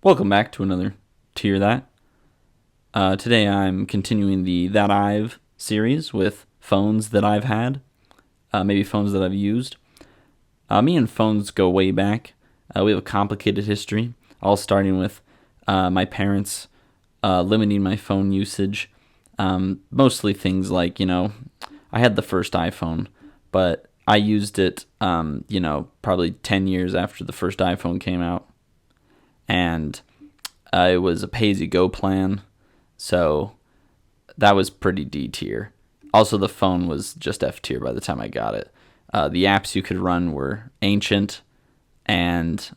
Welcome back to another Tier That. Today I'm continuing the That I've series with phones that I've had, maybe phones that I've used. Me and phones go way back. We have a complicated history, all starting with my parents limiting my phone usage. Mostly things like, I had the first iPhone, but I used it, probably 10 years after the first iPhone came out. And it was a pay-as-you-go plan, so that was pretty D tier. Also, the phone was just F tier by the time I got it. The apps you could run were ancient, and,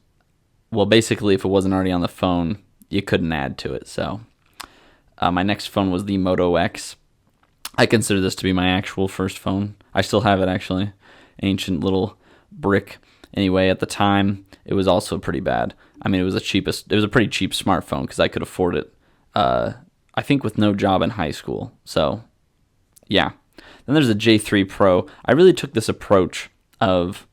well, basically, if it wasn't already on the phone, you couldn't add to it. So my next phone was the Moto X. I consider this to be my actual first phone. I still have it, actually. Ancient little brick. Anyway, at the time, it was also pretty bad. I mean, it was a pretty cheap smartphone because I could afford it, I think with no job in high school. So, yeah. Then there's the J3 Pro. I really took this approach of,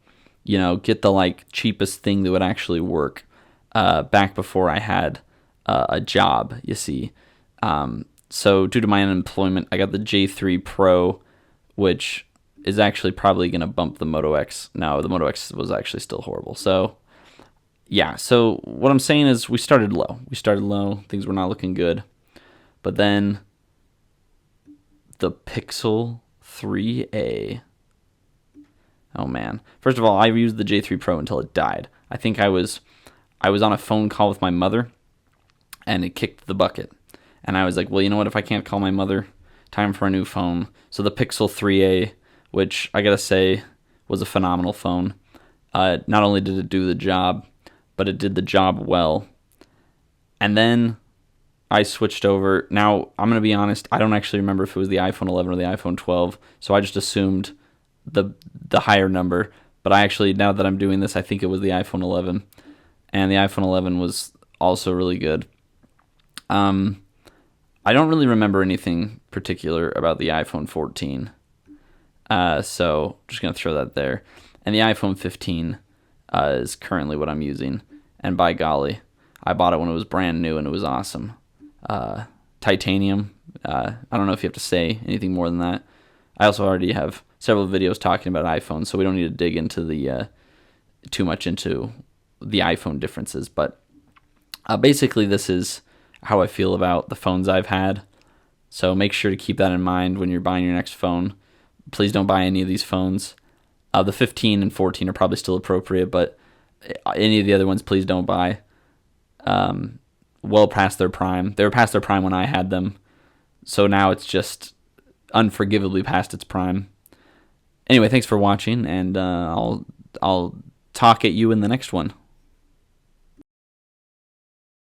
get the, cheapest thing that would actually work back before I had a job, you see. So, due to my unemployment, I got the J3 Pro, which is actually probably going to bump the Moto X. No, the Moto X was actually still horrible. So, yeah. So, what I'm saying is we started low. Things were not looking good. But then the Pixel 3a. Oh, man. First of all, I used the J3 Pro until it died. I think I was on a phone call with my mother, and it kicked the bucket. And I was like, well, you know what? If I can't call my mother, time for a new phone. So the Pixel 3a, which I gotta say was a phenomenal phone. Not only did it do the job, but it did the job well. And then I switched over. Now, I'm going to be honest, I don't actually remember if it was the iPhone 11 or the iPhone 12, so I just assumed the higher number. But now that I'm doing this, I think it was the iPhone 11. And the iPhone 11 was also really good. I don't really remember anything particular about the iPhone 14. So just going to throw that there. And the iPhone 15 is currently what I'm using. And by golly, I bought it when it was brand new and it was awesome. Titanium. I don't know if you have to say anything more than that. I also already have several videos talking about iPhones, so we don't need to dig into the too much into the iPhone differences. But basically, this is how I feel about the phones I've had. So make sure to keep that in mind when you're buying your next phone. Please don't buy any of these phones. The 15 and 14 are probably still appropriate, but any of the other ones, please don't buy. Well past their prime. They were past their prime when I had them, so now it's just unforgivably past its prime. Anyway, thanks for watching, and I'll talk at you in the next one.